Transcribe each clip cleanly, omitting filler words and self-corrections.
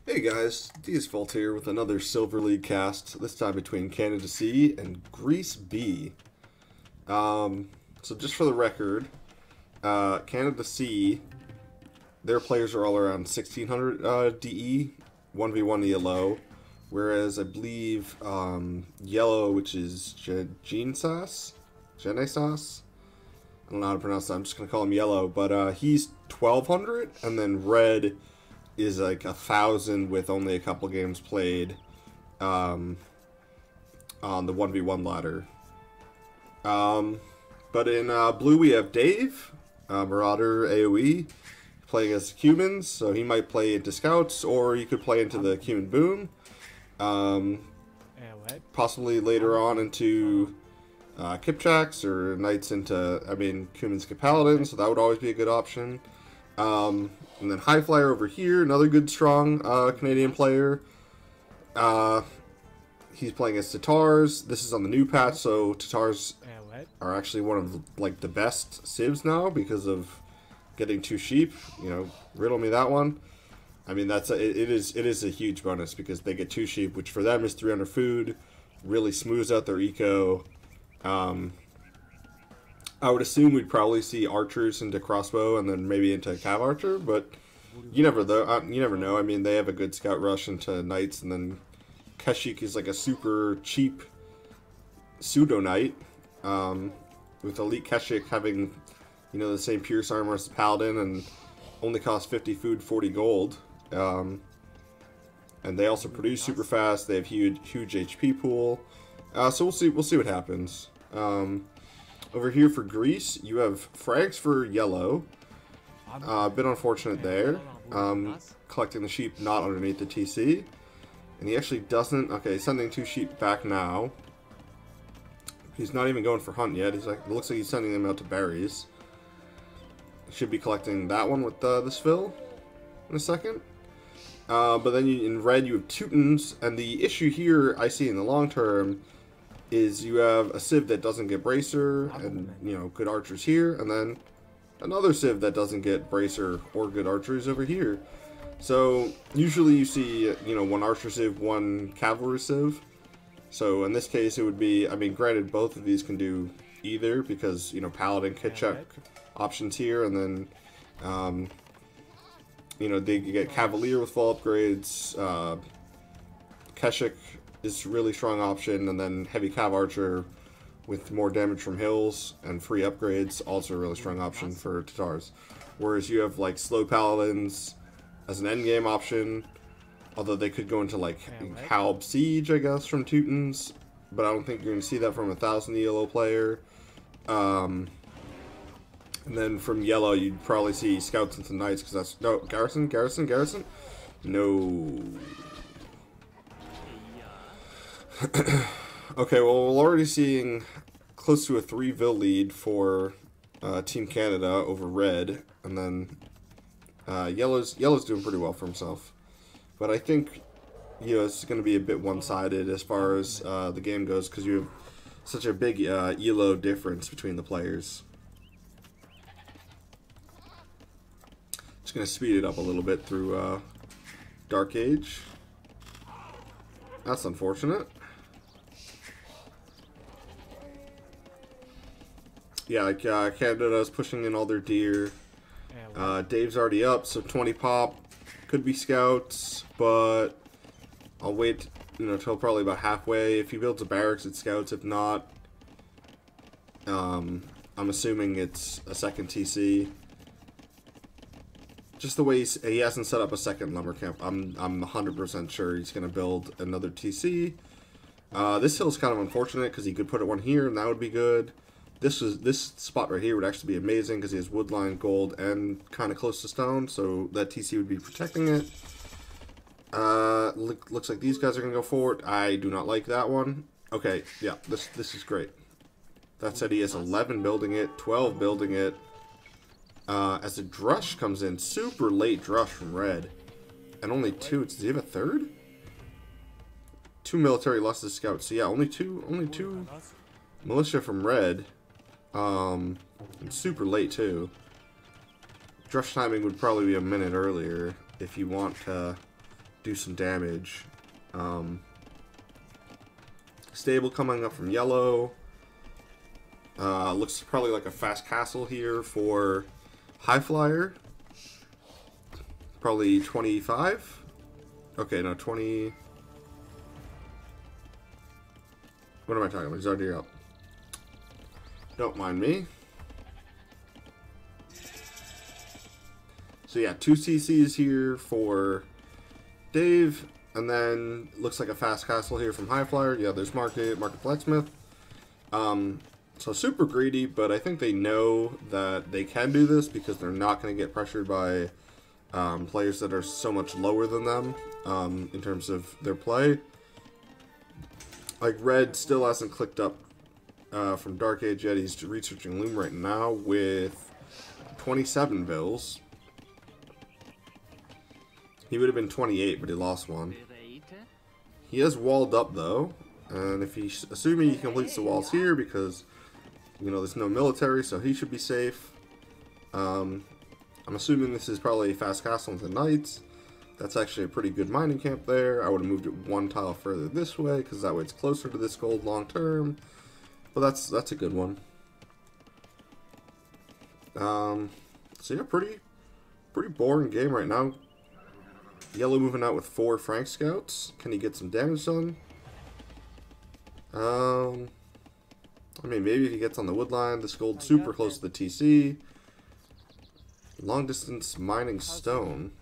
Hey guys, Deasfault here with another Silver League cast, this time between Canada C and Greece B. So just for the record, Canada C, their players are all around 1600 DE, 1v1 ELO, whereas I believe Yellow, which is Genesas, I don't know how to pronounce that, I'm just going to call him Yellow, but he's 1200, and then Red is like 1,000 with only a couple games played on the 1v1 ladder. But in blue we have Dave, Marauder AoE, playing as humans, so he might play into scouts, or he could play into the Cumin Boom. Possibly later on into Kipchaks, or Knights into, Cumin Skip Paladin, so that would always be a good option. And then High Flyer over here, another good, strong Canadian player. He's playing as Tatars. This is on the new patch, so Tatars are actually one of like the best civs now because of getting 2 sheep. You know, riddle me that one. I mean, it is a huge bonus because they get 2 sheep, which for them is 300 food. Really smooths out their eco. I would assume we'd probably see archers into crossbow and then maybe into cav archer, but you never know. I mean, they have a good scout rush into knights, and then Keshik is like a super cheap pseudo knight, with elite Keshik having, you know, the same pierce armor as the paladin and only cost 50 food, 40 gold. And they also produce super fast. They have huge HP pool. So we'll see what happens. Over here for Greece, you have frags for Yellow. A bit unfortunate there. Collecting the sheep not underneath the TC. And he actually doesn't... Okay, he's sending 2 sheep back now. He's not even going for hunt yet. He's like, it looks like he's sending them out to berries. Should be collecting that one with this fill in a second. But then in red you have Teutons, and the issue here I see in the long term is you have a civ that doesn't get bracer, and, you know, good archers here, and then another civ that doesn't get bracer or good archers over here. So usually you see, you know, 1 archer civ, 1 cavalry civ. So in this case it would be, I mean, granted both of these can do either because, you know, paladin kit check options here, and then you know, they get cavalier with full upgrades. Keshik is a really strong option, and then heavy cav archer with more damage from hills and free upgrades, also a really strong option for Tatars. Whereas you have like slow paladins as an endgame option, although they could go into like Halb Siege, I guess, from Teutons, but I don't think you're going to see that from a 1000 ELO player. And then from Yellow, you'd probably see Scouts into Knights, because that's... No, Garrison? No. Okay, well, we're already seeing close to a 3-vil lead for Team Canada over Red, and then Yellow's doing pretty well for himself. But I think, you know, it's going to be a bit one-sided as far as the game goes, because you have such a big ELO difference between the players. Just going to speed it up a little bit through Dark Age. That's unfortunate. Yeah, like Canada's pushing in all their deer. Dave's already up, so 20 pop. Could be scouts, but I'll wait, you know, till probably about halfway. If he builds a barracks, it's scouts. If not, I'm assuming it's a second TC. Just the way he hasn't set up a second lumber camp, I'm 100% sure he's going to build another TC. This hill's kind of unfortunate because he could put one here and that would be good. This spot right here would actually be amazing because he has woodline, gold, and kind of close to stone, so that TC would be protecting it. Looks like these guys are going to go forward. I do not like that one. Okay, yeah, this is great. That said, he has 11 building it, 12 building it. As the drush comes in, super late drush from Red, and only 2. Does he have a 3rd? 2 military lusted scouts. So yeah, only two militia from Red. And super late too. Drush timing would probably be a minute earlier if you want to do some damage. Stable coming up from yellow. Looks probably like a fast castle here for High Flyer. Probably 25. Okay, no, 20. What am I talking about? He's already up. Don't mind me. So yeah, 2 CCs here for Dave. And then looks like a fast castle here from High Flyer. Yeah, there's Market Blacksmith. So super greedy, but I think they know that they can do this because they're not going to get pressured by players that are so much lower than them in terms of their play. Like Red still hasn't clicked up from Dark Age yet. He's researching Loom right now with 27 bills. He would have been 28, but he lost one. He has walled up though, and if he's assuming he completes the walls here because, you know, there's no military, so he should be safe. I'm assuming this is probably a fast castle into Knights. That's actually a pretty good mining camp there. I would have moved it 1 tile further this way, because that way it's closer to this gold long term. But that's a good one. So yeah, pretty boring game right now. Yellow moving out with 4 Frank Scouts. Can he get some damage done? I mean, maybe if he gets on the wood line. This gold super close to the TC. Long distance mining stone.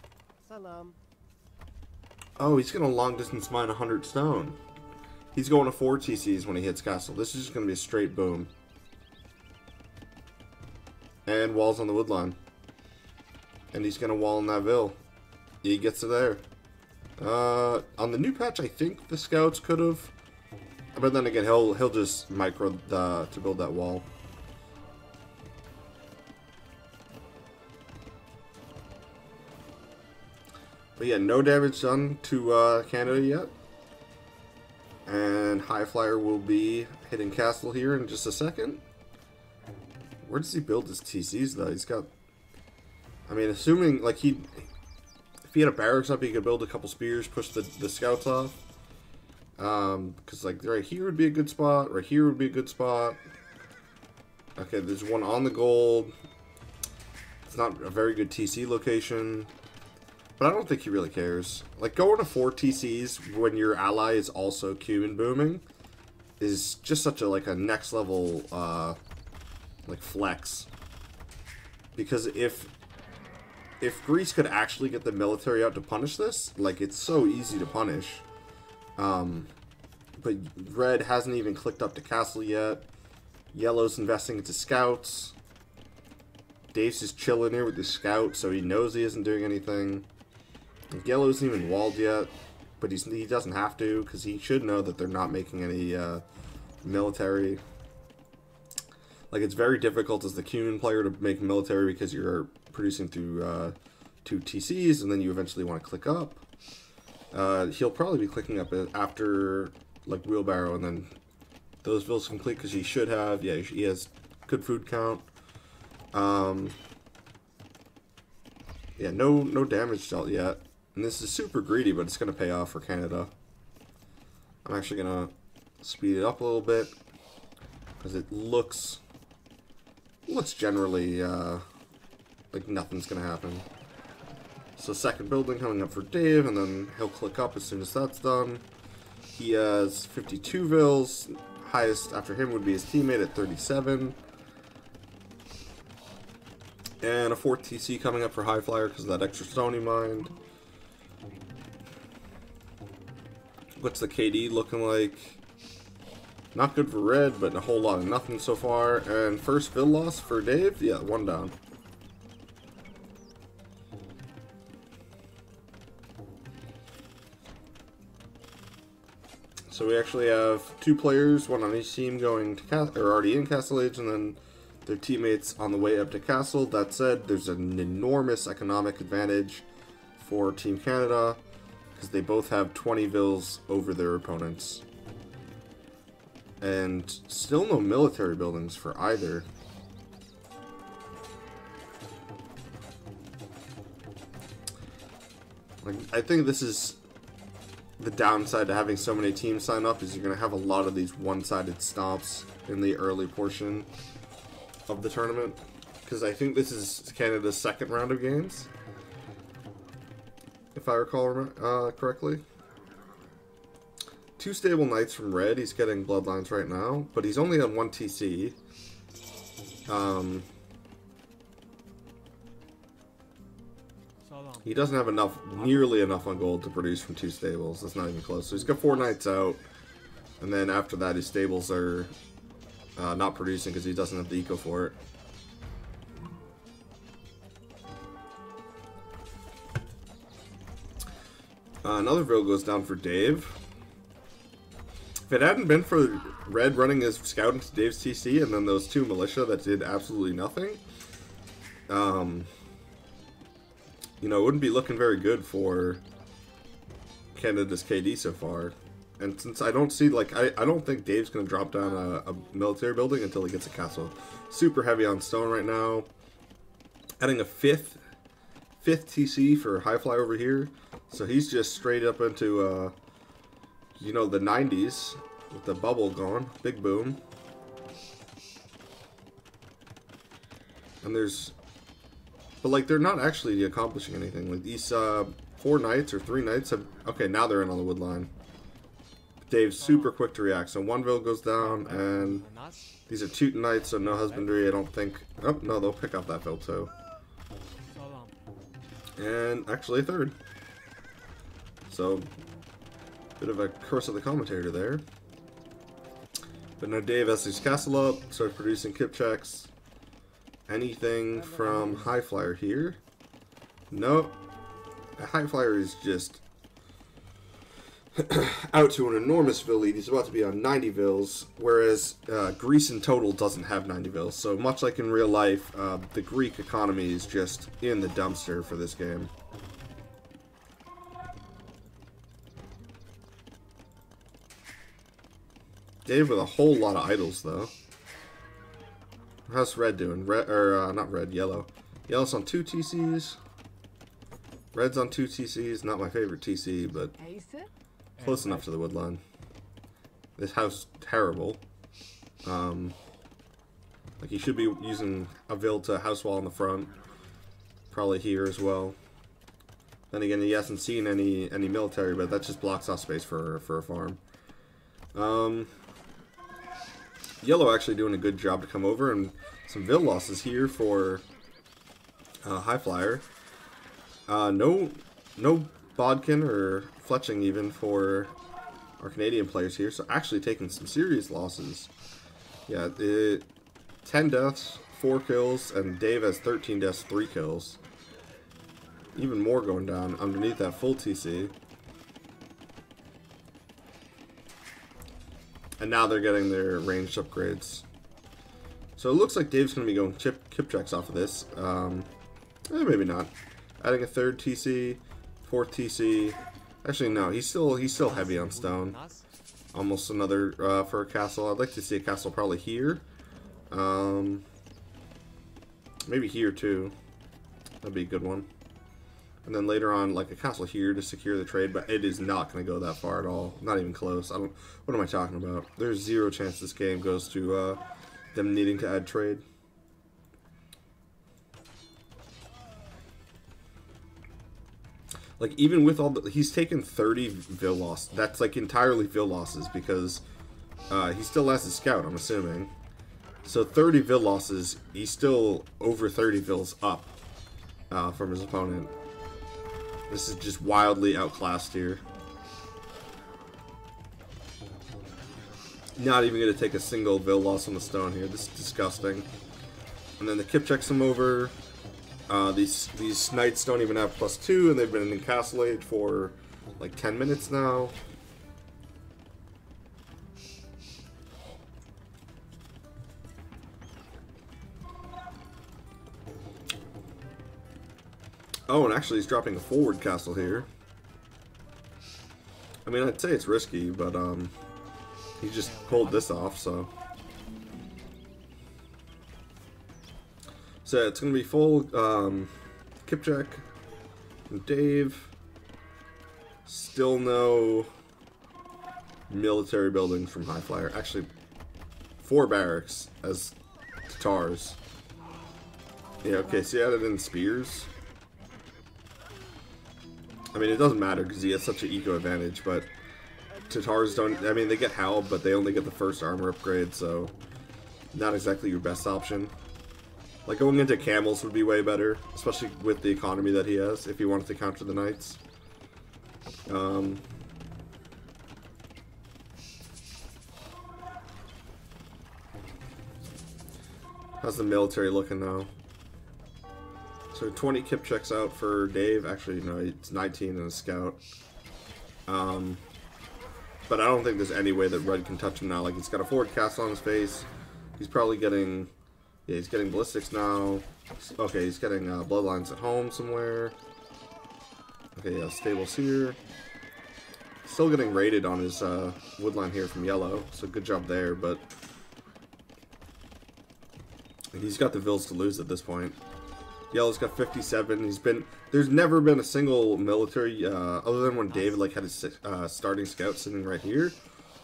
Oh, he's gonna long distance mine 100 stone. He's going to 4 TCs when he hits castle. This is just gonna be a straight boom. And walls on the wood line. And he's gonna wall in that Ville. He gets to there. On the new patch, I think the scouts could have, but then again, he'll just micro to build that wall. But yeah, no damage done to Canada yet. And High Flyer will be hitting castle here in just a second. Where does he build his TCs though? He's got, I mean, assuming like if he had a barracks up, he could build a couple spears, push the scouts off. Because like right here would be a good spot, right here would be a good spot. Okay, there's one on the gold. It's not a very good TC location, but I don't think he really cares. Like going to 4 TCs when your ally is also Cuban booming is just such a like a next level like flex. Because if Greece could actually get the military out to punish this, like it's so easy to punish. But Red hasn't even clicked up to castle yet. Yellow's investing into scouts. Dave's just chilling here with the scout, so he knows he isn't doing anything. Yellow isn't even walled yet, but he doesn't have to, because he should know that they're not making any military. Like, it's very difficult as the Cuman player to make military because you're producing through 2 TCs, and then you eventually want to click up. He'll probably be clicking up after, like, Wheelbarrow, and then those villas complete, because he should have, yeah, he has good food count. Yeah, no damage dealt yet. And this is super greedy, but it's going to pay off for Canada. I'm actually going to speed it up a little bit, because it looks generally like nothing's going to happen. So second building coming up for Dave, and then he'll click up as soon as that's done. He has 52 vills. Highest after him would be his teammate at 37. And a 4th TC coming up for High Flyer because of that extra stone he mined. What's the KD looking like? Not good for Red, but a whole lot of nothing so far. And first Vill loss for Dave? Yeah, 1 down. So we actually have 2 players, 1 on each team going to castle, or already in Castle Age, and then their teammates on the way up to castle. That said, there's an enormous economic advantage for Team Canada because they both have 20 vills over their opponents. And still no military buildings for either. Like, I think this is the downside to having so many teams sign up is you're going to have a lot of these one-sided stomps in the early portion of the tournament. Because I think this is Canada's second round of games, if I recall correctly. 2 stable knights from red. He's getting bloodlines right now, but he's only on 1 TC. He doesn't have nearly enough on gold to produce from 2 stables. That's not even close. So he's got 4 knights out, and then after that his stables are not producing because he doesn't have the eco for it. Another Vil goes down for Dave. If it hadn't been for red running his scout into Dave's TC and then those 2 militia that did absolutely nothing, you know, it wouldn't be looking very good for Canada's KD so far. And since I don't see, like, I don't think Dave's going to drop down a military building until he gets a castle. Super heavy on stone right now. Adding a fifth TC for high fly over here. So he's just straight up into, you know, the 90s with the bubble gone. Big boom. And there's... But, like, they're not actually accomplishing anything. Like, these 4 knights or 3 knights have... Okay, now they're in on the wood line. Dave's super quick to react. So 1 Vil goes down, and these are Teuton knights, so no husbandry, I don't think... Oh, no, they'll pick up that Vil, too. And actually a 3rd. So, bit of a curse of the commentator there. But now Dave has his castle up, starts producing kip checks. Anything from High Flyer here? No. High Flyer is just out to an enormous Vil lead. He's about to be on 90 Vils, whereas Greece in total doesn't have 90 Vils. So much like in real life, the Greek economy is just in the dumpster for this game. Dave with a whole lot of idols, though. How's red doing? Red, or not red, yellow. Yellow's on 2 TCs. Red's on 2 TCs. Not my favorite TC, but close enough to the woodline. This house terrible. Like he should be using a Vil to house wall in the front. Probably here as well. Then again, he hasn't seen any military, but that just blocks off space for a farm. Yellow actually doing a good job to come over, and some Vil losses here for High Flyer. No bodkin or fletching even for our Canadian players here, so actually taking some serious losses. Yeah, 10 deaths, 4 kills, and Dave has 13 deaths, 3 kills. Even more going down underneath that full TC. And now they're getting their ranged upgrades. So it looks like Dave's going to be going kip checks off of this. Maybe not. Adding a 3rd TC, 4th TC. Actually, no, he's still heavy on stone. Almost another for a castle. I'd like to see a castle probably here. Maybe here too. That'd be a good one. And then later on, like a castle here to secure the trade, but it is not going to go that far at all. Not even close. What am I talking about? There's 0 chance this game goes to them needing to add trade. Like, even with all the... He's taken 30 Vil losses. That's, like, entirely Vil losses because he still has his scout, I'm assuming. So 30 Vil losses, he's still over 30 Vils up from his opponent. This is just wildly outclassed here. Not even going to take a single Vil loss on the stone here. This is disgusting. And then the kip checks him over. These knights don't even have +2, and they've been in Castle Age for like 10 minutes now. Oh, and actually he's dropping a forward castle here. I mean, I'd say it's risky, but he just pulled this off, so. So it's going to be full kip check from Dave. Still no military buildings from High Flyer. Actually, 4 barracks as Tatars. Yeah, okay, so he added in spears. I mean, it doesn't matter because he has such an eco advantage, but Tatars don't, I mean, they get howled, but they only get the first armor upgrade, so not exactly your best option. Like, going into camels would be way better, especially with the economy that he has, if he wanted to counter the knights. How's the military looking now? So 20 kip checks out for Dave. Actually, no, it's 19 and a scout. But I don't think there's any way that Red can touch him now. Like, he's got a forward cast on his face. He's probably getting... Yeah, he's getting ballistics now. Okay, he's getting bloodlines at home somewhere. Okay, yeah, stables here. Still getting raided on his woodline here from yellow. So good job there, but... He's got the vills to lose at this point. Yellow's got 57. He's been... There's never been a single military, other than when David like had his starting scout sitting right here.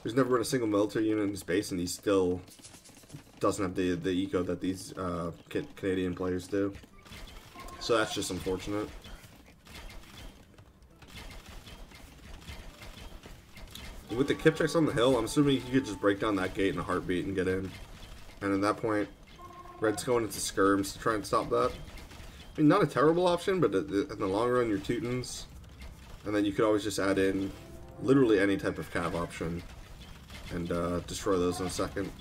There's never been a single military unit in his base, and he still doesn't have the eco that these Canadian players do. So that's just unfortunate. With the kip checks on the hill, I'm assuming he could just break down that gate in a heartbeat and get in. And at that point, Red's going into skirms to try and stop that. I mean, not a terrible option, but in the long run, you're Teutons. And then you could always just add in literally any type of cav option and destroy those in a second.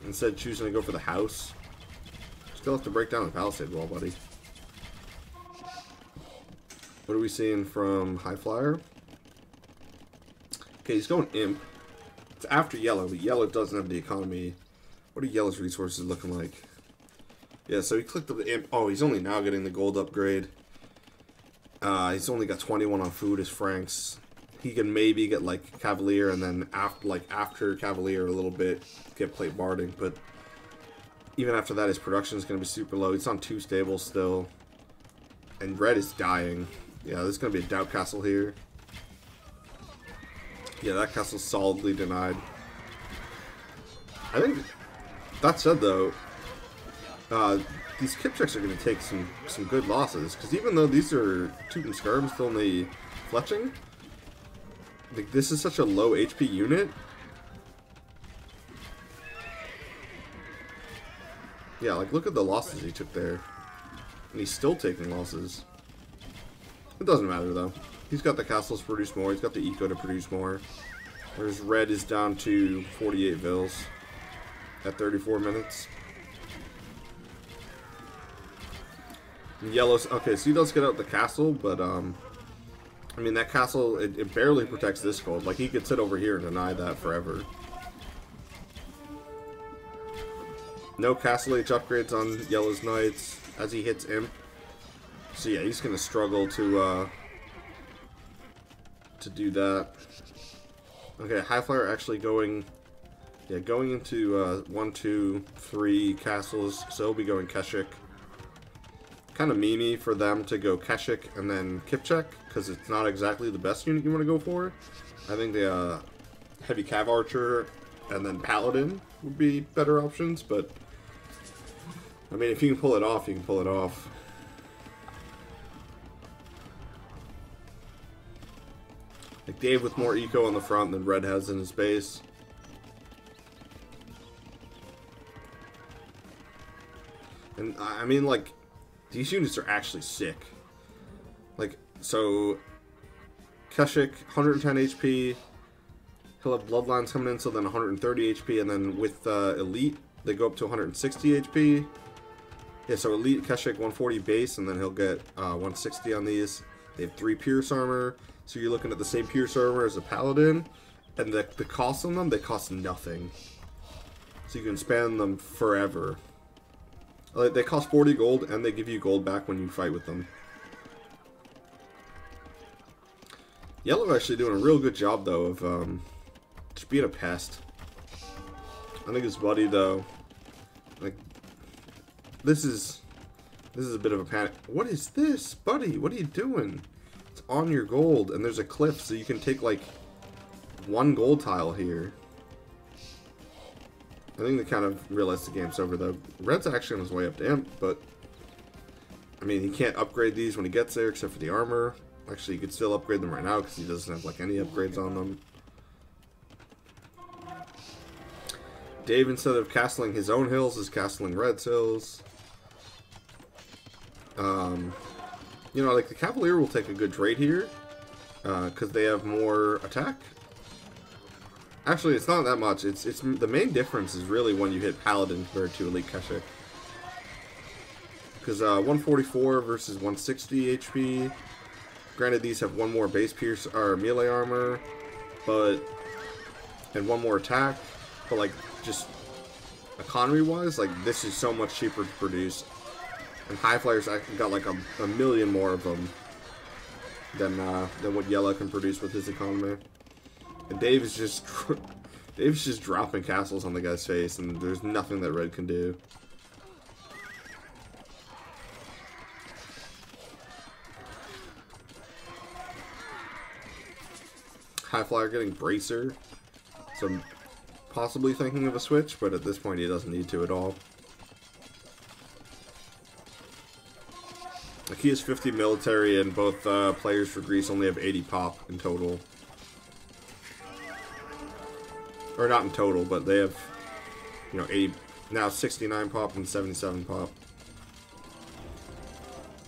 Instead, choosing to go for the house. Still have to break down the palisade wall, buddy. What are we seeing from High Flyer? Okay, he's going imp. It's after yellow, but yellow doesn't have the economy. What are yellow's resources looking like? Yeah, so he clicked up the imp. Oh, he's only now getting the gold upgrade. He's only got 21 on food as Franks. He can maybe get like Cavalier, and then after Cavalier a little bit get plate barding. But even after that, his production is going to be super low. He's on 2 stables still, and Red is dying. Yeah, there's going to be a doubt castle here. Yeah, that castle's solidly denied. I think, that said though, these kip checks are going to take some good losses, because even though these are Teuton skirms still only fletching, like, this is such a low HP unit. Yeah, like, look at the losses he took there. And he's still taking losses. It doesn't matter though. He's got the castles to produce more, he's got the eco to produce more. Whereas Red is down to 48 vills at 34 minutes. Yellow's okay, so he does get out the castle, but I mean, that castle, it barely protects this gold. Like, he could sit over here and deny that forever. No castle H upgrades on Yellow's knights as he hits imp. So yeah, he's gonna struggle to do that. Okay, High Flyer actually going into 1, 2, 3 castles. So he'll be going Keshik. Kind of memey for them to go Keshik and then Kipchek, because it's not exactly the best unit you want to go for. I think the heavy cav archer and then paladin would be better options, but I mean, if you can pull it off, you can pull it off. Like Dave with more eco on the front than Red has in his base. And I mean, like, these units are actually sick. Like, so Keshik, 110 HP. He'll have bloodlines coming in, so then 130 HP, and then with Elite, they go up to 160 HP. Yeah, so Elite Keshik 140 base, and then he'll get 160 on these. They have 3 Pierce armor, so you're looking at the same Pierce armor as a Paladin, and the cost on them, they cost nothing. So you can spam them forever. They cost 40 gold, and they give you gold back when you fight with them. Yellow actually doing a real good job, though, of just being a pest. I think his buddy, though, like, this is a bit of a panic. What is this, buddy? What are you doing? It's on your gold, and there's a cliff, so you can take, like, 1 gold tile here. I think they kind of realized the game's over, though. Red's actually on his way up to Imp, but... I mean, he can't upgrade these when he gets there, except for the armor. Actually, you could still upgrade them right now, because he doesn't have, like, any upgrades on them. Dave, instead of castling his own hills, is castling Red's hills. You know, like, the Cavalier will take a good trade here, because they have more attack. Actually, it's not that much. It's the main difference is really when you hit Paladin compared to Elite Keshik. Because 144 versus 160 HP. Granted, these have 1 more base pierce or melee armor, and 1 more attack. But like, just economy-wise, like, this is so much cheaper to produce. And High Flyers actually got like a million more of them than what Yellow can produce with his economy. And Dave is just dropping castles on the guy's face, and there's nothing that Red can do. High Flyer getting Bracer, so I'm possibly thinking of a switch, but at this point he doesn't need to at all. Like, he has 50 military, and both players for Greece only have 80 pop in total. Or not in total, but they have, you know, 80, now 69 pop and 77 pop.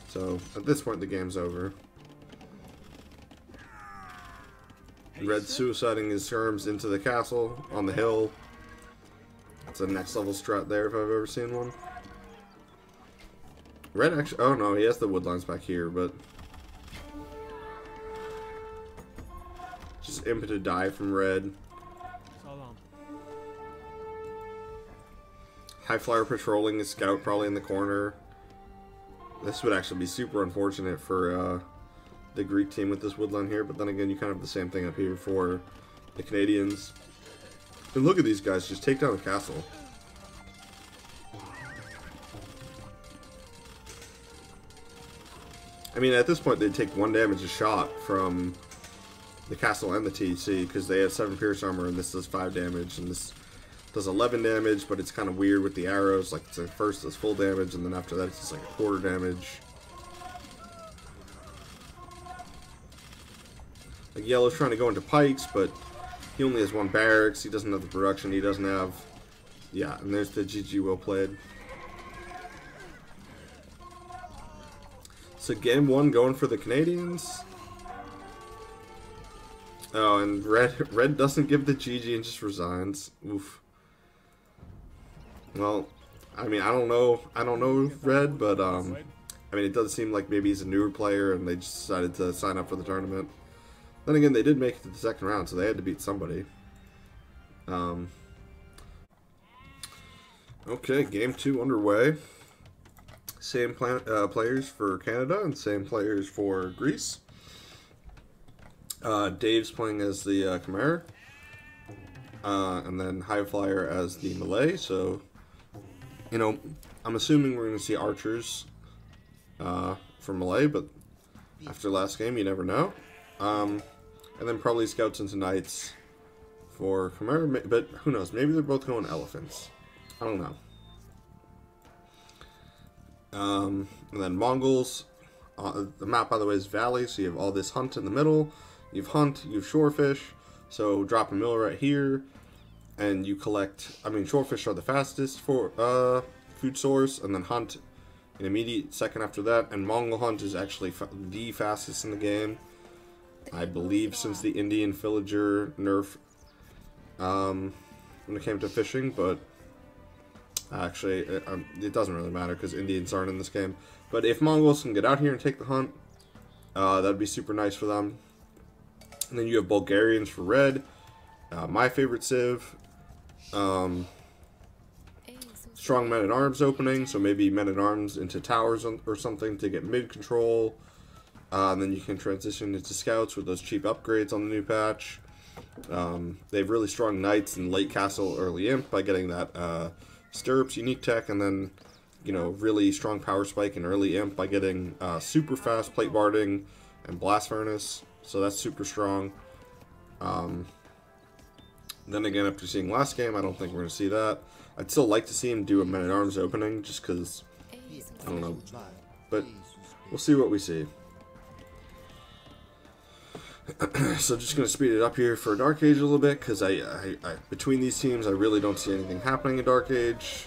So, at this point the game's over. Red suiciding his Sherms into the castle on the hill. That's a next level strat there if I've ever seen one. Red actually, oh no, he has the woodlines back here, but just imp to die from Red. High Flyer patrolling his scout probably in the corner. This would actually be super unfortunate for the Greek team with this woodline here, but then again, you kind of have the same thing up here for the Canadians. And look at these guys, just take down the castle. I mean, at this point, they'd take 1 damage a shot from the castle and the TC, because they have 7 pierce armor, and this does 5 damage, and this does 11 damage, but it's kind of weird with the arrows. Like, it's first does full damage, and then after that, it's just like a quarter damage. Like, Yellow's trying to go into pikes, but he only has 1 barracks, he doesn't have the production, he doesn't have... Yeah, and there's the GG well played. So game 1 going for the Canadians. Oh, and Red doesn't give the GG and just resigns. Oof. Well, I mean, I don't know Red, but I mean, it does seem like maybe he's a newer player and they just decided to sign up for the tournament. Then again, they did make it to the second round, so they had to beat somebody. Okay, game 2 underway. Same players for Canada and same players for Greece. Dave's playing as the Khmer, and then High Flyer as the Malay. So, you know, I'm assuming we're going to see archers for Malay, but after last game, you never know. And then probably scouts into knights for Khmer, but who knows? Maybe they're both going elephants. I don't know. And then Mongols. The map, by the way, is valley, so you have all this hunt in the middle. You have hunt, you have shorefish, so drop a mill right here, and you collect, I mean, shorefish are the fastest for food source, and then hunt an immediate second after that, and Mongol hunt is actually the fastest in the game, I believe, since the Indian villager nerf when it came to fishing, but actually, it doesn't really matter because Indians aren't in this game. But if Mongols can get out here and take the hunt, that'd be super nice for them. And then you have Bulgarians for red. My favorite civ. Strong men-at-arms opening, so maybe men-at-arms into towers or something to get mid-control. And then you can transition into scouts with those cheap upgrades on the new patch. They have really strong knights and late castle, early imp by getting that stirrups unique tech, and then, you know, really strong power spike and early imp by getting super fast plate barding and blast furnace, so that's super strong. Then again, after seeing last game, I don't think we're going to see that. I'd still like to see him do a men-at-arms opening, just because, I don't know, but we'll see what we see. So just going to speed it up here for Dark Age a little bit, because I between these teams, I really don't see anything happening in Dark Age.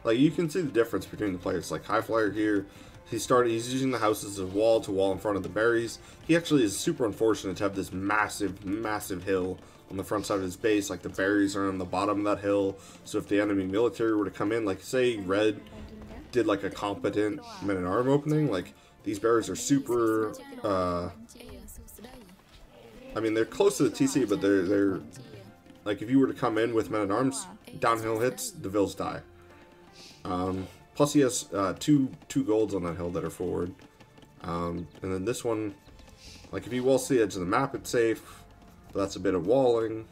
Like, you can see the difference between the players. Like, High Flyer here, he's using the house as a wall to wall in front of the berries. He actually is super unfortunate to have this massive, massive hill on the front side of his base. Like, the berries are on the bottom of that hill. So if the enemy military were to come in, like, say Red did, like, a competent men-at-arm opening, like, these berries are super, I mean, they're close to the TC, but they're, like, if you were to come in with men-at-arms, downhill hits, the Vills die. Plus he has two golds on that hill that are forward. And then this one, like if he walls the edge of the map, it's safe. But that's a bit of walling.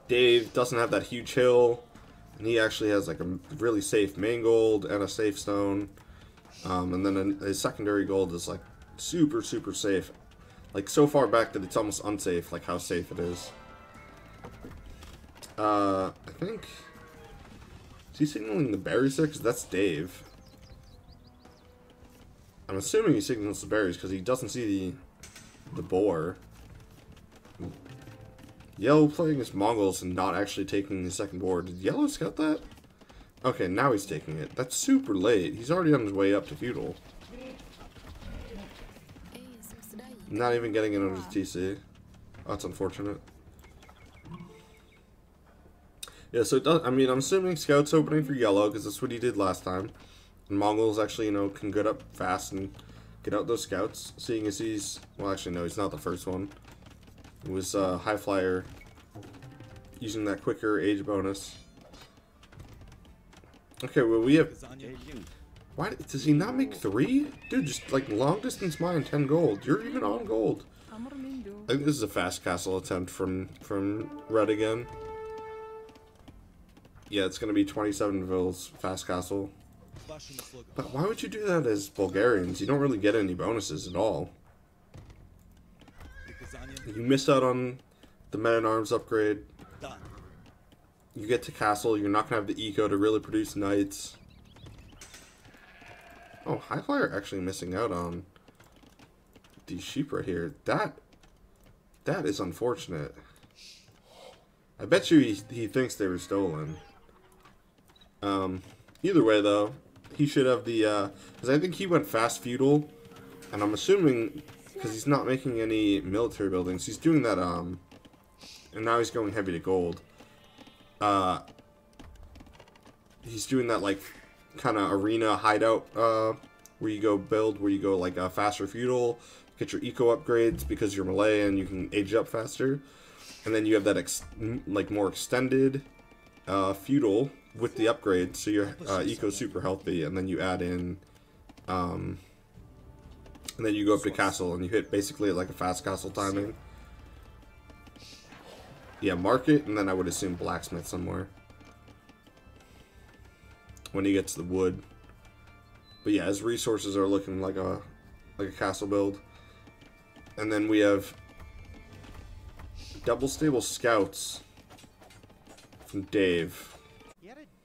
Dave doesn't have that huge hill, and he actually has like a really safe main gold and a safe stone. And then his secondary gold is like super safe. Like so far back that it's almost unsafe, like how safe it is. I think... Is he signaling the berries there? Because that's Dave. I'm assuming he signals the berries because he doesn't see the boar. Yellow playing his Mongols and not actually taking the second boar. Did Yellow scout that? Okay, now he's taking it. That's super late. He's already on his way up to feudal. Not even getting it under the TC. Oh, that's unfortunate. Yeah, so it does. I mean, I'm assuming Scout's opening for Yellow because that's what he did last time. And Mongols actually, you know, can get up fast and get out those Scouts. Seeing as he's, well, actually no, he's not the first one. It was High Flyer using that quicker age bonus. Okay, well we have. Why does he not make 3? Dude, just like long distance mine, 10 gold. You're even on gold. I think this is a fast castle attempt from Red again. Yeah, it's going to be 27 Vills, fast castle. But why would you do that as Bulgarians? You don't really get any bonuses at all. You miss out on the men-at-arms upgrade. You get to castle, you're not going to have the eco to really produce knights. Oh, High Flyer actually missing out on these sheep right here. That is unfortunate. I bet you he thinks they were stolen. Either way though, he should have the, because I think he went fast feudal, and I'm assuming, because he's not making any military buildings, he's doing that, and now he's going heavy to gold. He's doing that, like, kind of arena hideout, where you go build, where you go, like, faster feudal, get your eco upgrades because you're melee and you can age up faster, and then you have that, like, more extended, feudal, with the upgrade, so your eco's super healthy, and then you add in, and then you go up to castle, and you hit basically like a fast castle timing. Yeah, market, and then I would assume blacksmith somewhere when he gets the wood. But yeah, his resources are looking like a castle build, and then we have double stable scouts from Dave.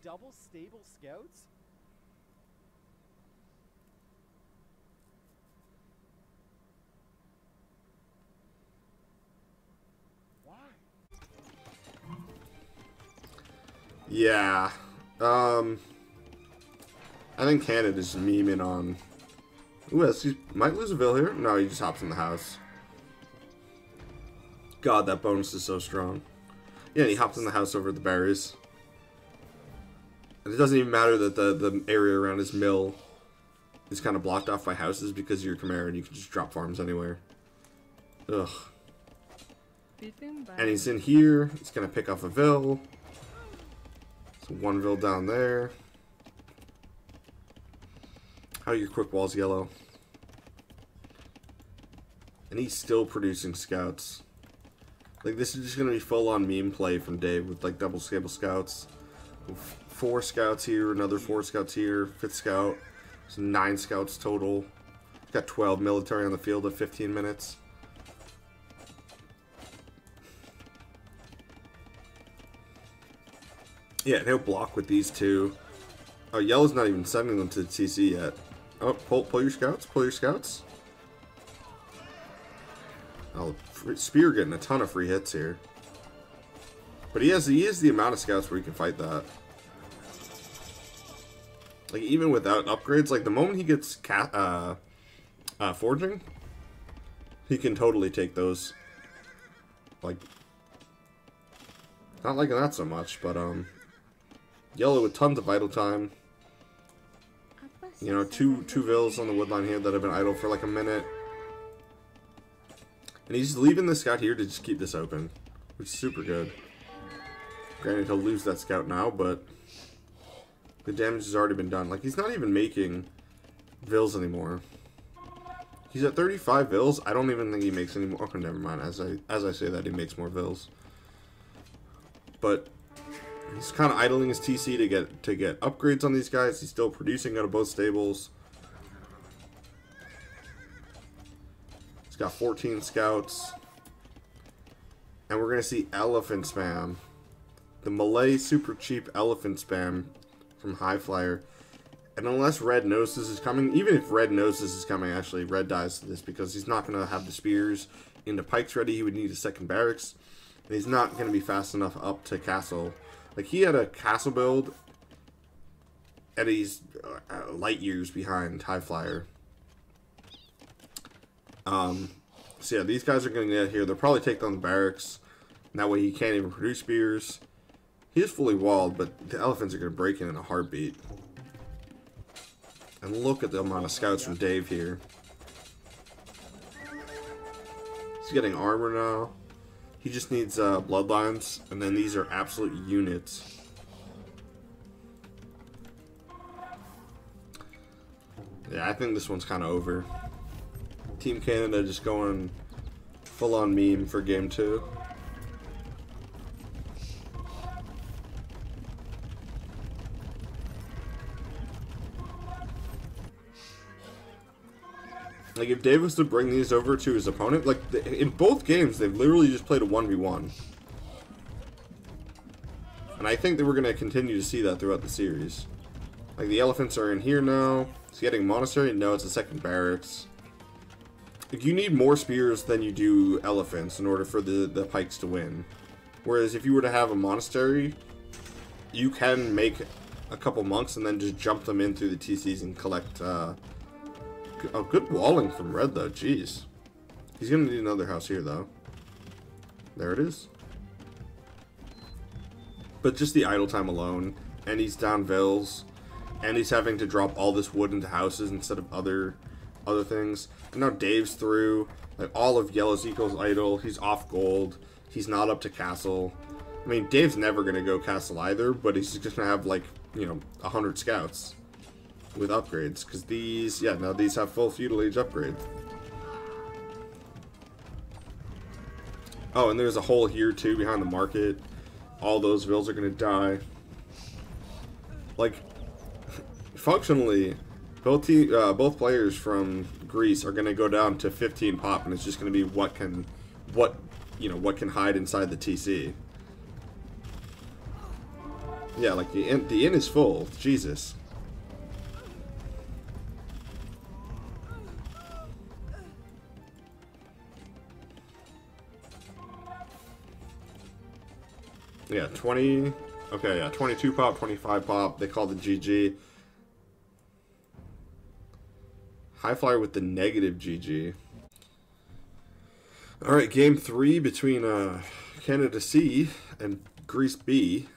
Double stable scouts? Why? Yeah. I think Canada's memeing on. Ooh, he might lose a Vill here. No, he just hops in the house. God, that bonus is so strong. Yeah, he hops in the house over the berries. It doesn't even matter that the area around his mill is kind of blocked off by houses because you're Khmer and you can just drop farms anywhere. Ugh. And he's in here. He's going to pick off a Vill. So one Vill down there. How are your quick walls, Yellow? And he's still producing scouts. Like, this is just going to be full-on meme play from Dave with, like, double stable scouts. 4 scouts here, another 4 scouts here, 5th scout. So 9 scouts total. Got 12 military on the field at 15 minutes. Yeah, he'll block with these 2. Oh, yellow's not even sending them to the TC yet. Oh, pull your scouts, pull your scouts. Oh, Spear getting a ton of free hits here. But he has the amount of scouts where he can fight that. Like, even without upgrades, like, the moment he gets forging, he can totally take those. Like, not liking that so much, but, yellow with tons of idle time. You know, two vills on the woodline here that have been idle for like a minute. And he's leaving the scout here to just keep this open, which is super good. Granted, he'll lose that scout now, but the damage has already been done. Like, he's not even making vills anymore. He's at 35 vills. I don't even think he makes any more. Oh, never mind. As I say that, he makes more vills. But he's kind of idling his TC to get upgrades on these guys. He's still producing out of both stables. He's got 14 scouts. And we're going to see elephant spam. The Malay super cheap elephant spam from High Flyer. And unless Red knows this is coming, even if Red knows this is coming, actually, Red dies to this because he's not going to have the spears into pikes ready. He would need a second barracks. And he's not going to be fast enough up to castle. Like, he had a castle build, and he's light years behind High Flyer. So yeah, these guys are going to get here. They'll probably take down the barracks. And that way he can't even produce spears. He is fully walled, but the elephants are going to break in a heartbeat. And look at the amount of scouts from Dave here. He's getting armor now. He just needs bloodlines, and then these are absolute units. Yeah, I think this one's kind of over. Team Canada just going full-on meme for game 2. Like, if Dave was to bring these over to his opponent, like, in both games, they've literally just played a 1v1. And I think that we're going to continue to see that throughout the series. Like, the elephants are in here now. He's getting monastery. No, it's a second barracks. Like, you need more spears than you do elephants in order for the pikes to win. Whereas if you were to have a monastery, you can make a couple monks and then just jump them in through the TCs and collect... Oh, good walling from Red, though. Jeez. He's going to need another house here, though. There it is. But just the idle time alone. And he's down vills. And he's having to drop all this wood into houses instead of other things. And now Dave's through. Like, all of yellow's equals idle. He's off gold. He's not up to castle. I mean, Dave's never going to go castle either. But he's just going to have, like, you know, 100 scouts. With upgrades, because these, yeah, now these have full feudal age upgrade. Oh, and there's a hole here too behind the market. All those vills are gonna die. Like, functionally, both players from Greece are gonna go down to 15 pop, and it's just gonna be what can hide inside the TC. Yeah, like the inn is full. Jesus. Yeah, 20, okay, yeah, 22 pop, 25 pop, they call the GG. High Flyer with the negative GG. Alright, game 3 between Canada C and Greece B.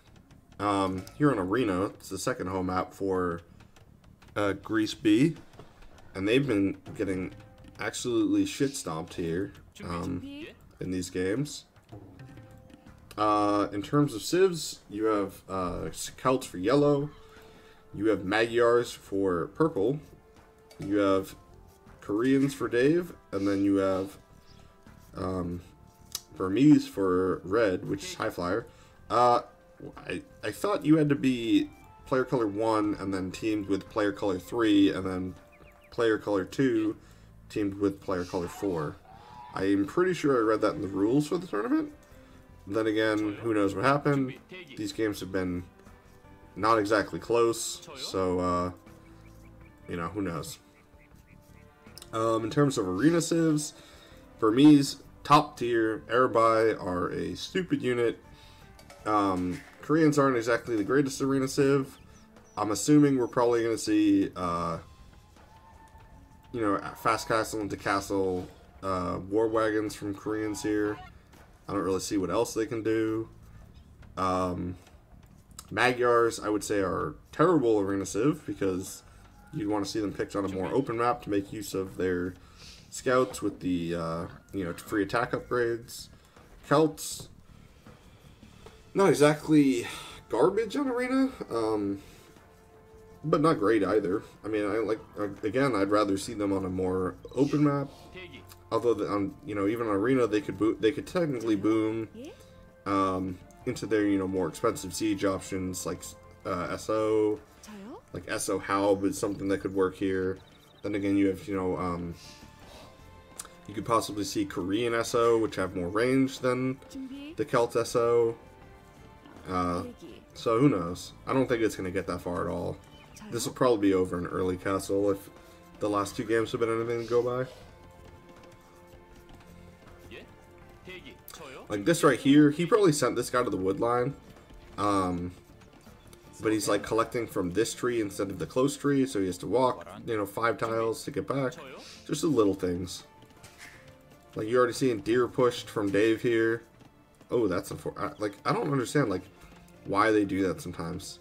Here on Arena, it's the second home map for Greece B. And they've been getting absolutely shit stomped here in these games. In terms of civs, you have Celts for yellow, you have Magyars for purple, you have Koreans for Dave, and then you have Burmese for red, which is high flyer. I thought you had to be player color 1 and then teamed with player color 3 and then player color 2 teamed with player color 4. I'm pretty sure I read that in the rules for the tournament. Then again, who knows what happened. These games have been not exactly close, so, you know, who knows. In terms of arena civs, Burmese, top tier, Arabai are a stupid unit. Koreans aren't exactly the greatest arena civ. I'm assuming we're probably going to see, you know, fast castle into castle, war wagons from Koreans here. I don't really see what else they can do. Magyars, I would say, are terrible arena civ because you'd want to see them picked on a more open map to make use of their scouts with the, you know, free attack upgrades. Celts, not exactly garbage on arena, but not great either. I mean, again, I'd rather see them on a more open map. Although, on, you know, even on arena, they could technically boom into their, you know, more expensive siege options like SO. Like SO Halb is something that could work here. Then again, you have, you know, you could possibly see Korean SO, which have more range than the Celt SO. So who knows? I don't think it's going to get that far at all. This will probably be over in early castle if the last 2 games have been anything to go by. Like this right here, he probably sent this guy to the wood line. But he's like collecting from this tree instead of the close tree, so he has to walk, you know, 5 tiles to get back. Just the little things. Like you're already seeing deer pushed from Dave here. Oh, that's unfortunate. Like, I don't understand, like, why they do that sometimes.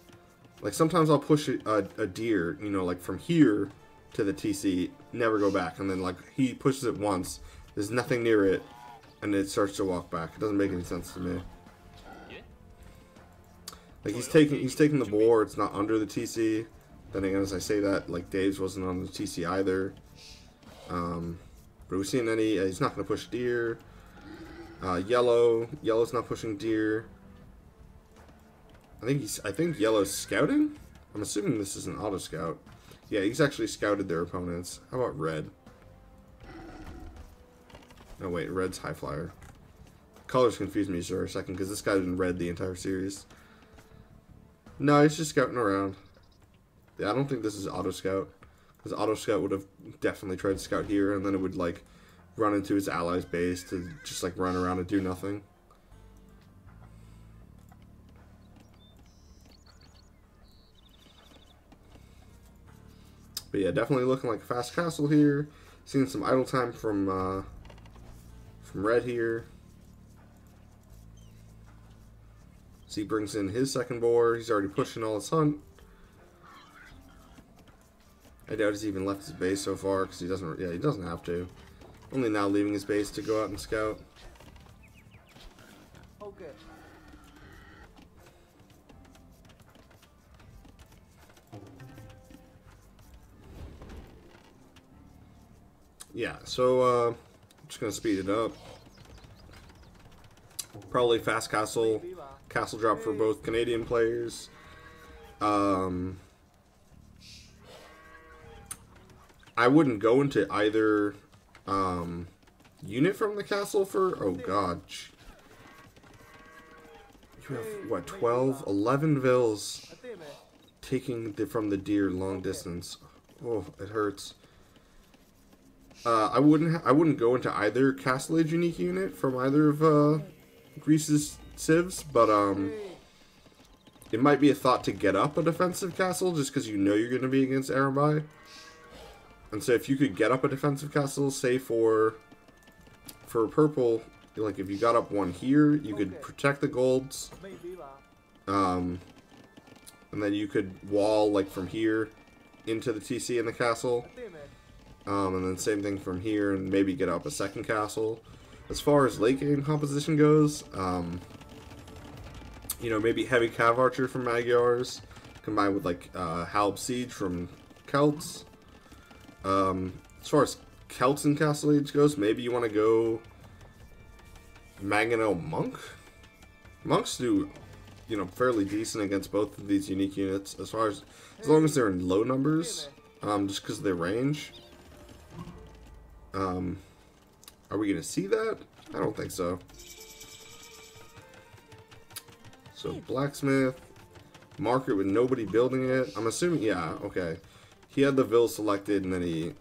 Like, sometimes I'll push a deer, you know, like from here to the TC, never go back. And then, like, he pushes it once, there's nothing near it, and it starts to walk back. It doesn't make any sense to me. Like, he's taking the boar, it's not under the TC. Then again, as I say that, like, Dave's wasn't on the TC either. But we've seen any, he's not going to push deer. Yellow's not pushing deer. I think Yellow's scouting? I'm assuming this is an auto scout. Yeah, he's actually scouted their opponents. How about Red? Oh wait, Red's high flyer. Colors confused me for a second because this guy's been red the entire series. No, he's just scouting around. Yeah, I don't think this is auto scout, because auto scout would have definitely tried to scout here, and then it would like run into his allies' base to just like run around and do nothing. But yeah, definitely looking like a fast castle here. Seeing some idle time from Red here. So he brings in his second boar. He's already pushing all his hunt. I doubt he's even left his base so far because he doesn't. Yeah, he doesn't have to. Only now leaving his base to go out and scout. Okay. Yeah, so I'm just gonna speed it up. Probably fast castle drop for both Canadian players. I wouldn't go into either unit from the castle for, oh god. You have, what, 12? 11 vills taking from the deer long distance. Oh, it hurts. I wouldn't go into either Castle Age unique unit from either of Greece's civs, but it might be a thought to get up a defensive castle just because you know you're going to be against Arabai. And so if you could get up a defensive castle, say for purple, like if you got up one here, you could protect the golds. And then you could wall like from here into the TC in the castle. And then same thing from here and maybe get up a second castle. As far as late game composition goes, you know, maybe heavy cav archer from Magyars combined with like Halb siege from Celts. As far as Celts in Castle Age goes, maybe you want to go Magano Monk. Monks do, you know, fairly decent against both of these unique units as long as they're in low numbers, just because of their range. Are we gonna see that? I don't think so. So blacksmith, market with nobody building it. I'm assuming, yeah, okay. He had the Ville selected and then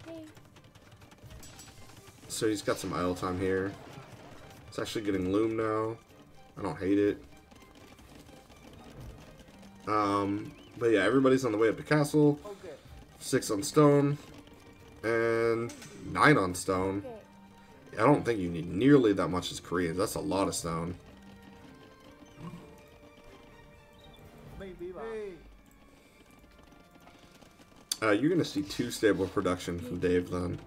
so he's got some idle time here. It's actually getting loom now. I don't hate it. But yeah, everybody's on the way up to castle. 6 on stone and 9 on stone. I don't think you need nearly that much as Koreans. That's a lot of stone. You're gonna see 2 stable production from Dave then.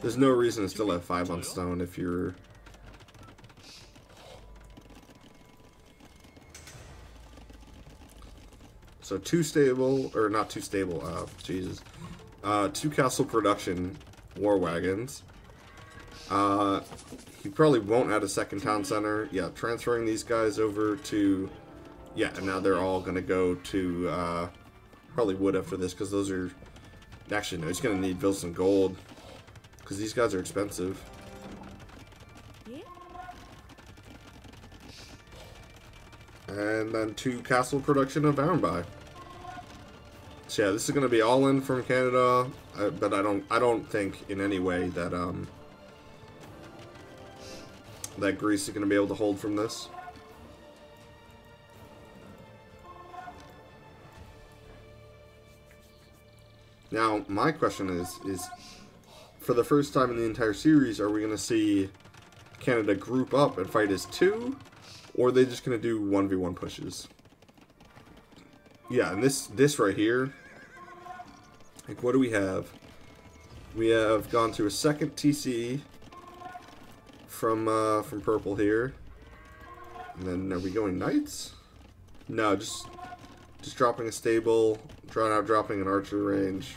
There's no reason to still have 5 on stone if you're... So 2 stable, or not 2 stable, Jesus. 2 castle production war wagons. He probably won't add a second town center. Yeah, transferring these guys over to... Yeah, and now they're all gonna go to, probably wood after this, because those are... Actually, no, he's gonna need Vilson gold. Because these guys are expensive. And then 2 castle production of Arenby. So yeah, this is gonna be all in from Canada, but I don't think in any way that that Greece is gonna be able to hold from this. Now, my question is for the first time in the entire series, are we going to see Canada group up and fight as 2? Or are they just going to do 1v1 pushes? Yeah, and this right here, like, what do we have? We have gone to a second TC from purple here. And then, are we going knights? No, just dropping a stable, dropping an archer range.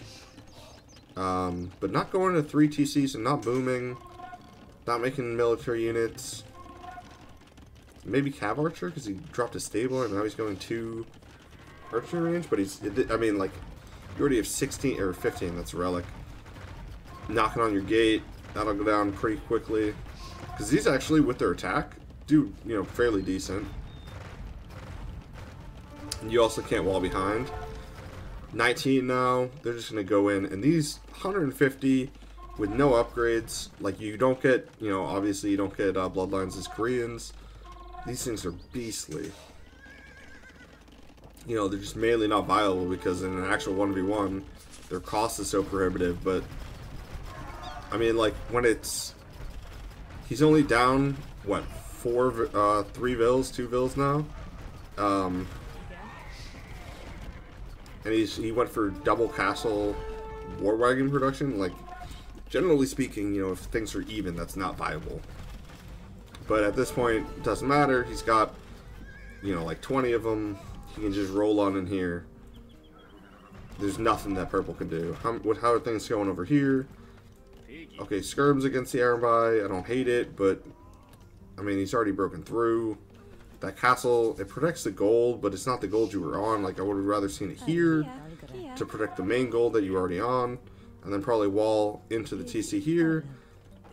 But not going to 3 TCs and not booming. Not making military units. Maybe Cav Archer, because he dropped a stable and now he's going 2 archer range. But I mean, like, you already have 16 or 15, that's a relic. Knocking on your gate, that'll go down pretty quickly. Because these actually, with their attack, do, you know, fairly decent. And you also can't wall behind. 19 now, they're just going to go in, and these 150 with no upgrades, like, you don't get, you know, obviously you don't get bloodlines as Koreans. These things are beastly. You know, they're just mainly not viable because in an actual 1v1, their cost is so prohibitive, but, I mean, like, when it's, he's only down, what, 3 vills, 2 vills now? And he went for double castle war wagon production. Like, generally speaking, you know, if things are even, that's not viable. But at this point, it doesn't matter. He's got, you know, like 20 of them. He can just roll on in here. There's nothing that purple can do. How are things going over here? Okay, skirms against the Arenby. I don't hate it, but I mean, he's already broken through. That castle, it protects the gold, but it's not the gold you were on. Like, I would have rather seen it here to protect the main gold that you were already on. And then probably wall into the TC here.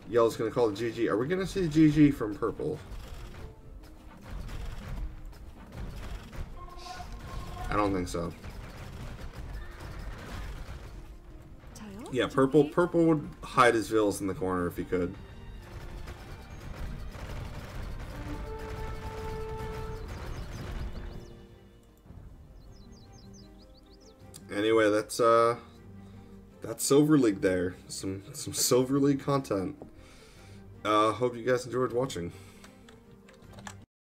Yellow's going to call it GG. Are we going to see GG from purple? I don't think so. Yeah, purple would hide his vills in the corner if he could. Anyway, that's Silver League there. Some Silver League content. Hope you guys enjoyed watching.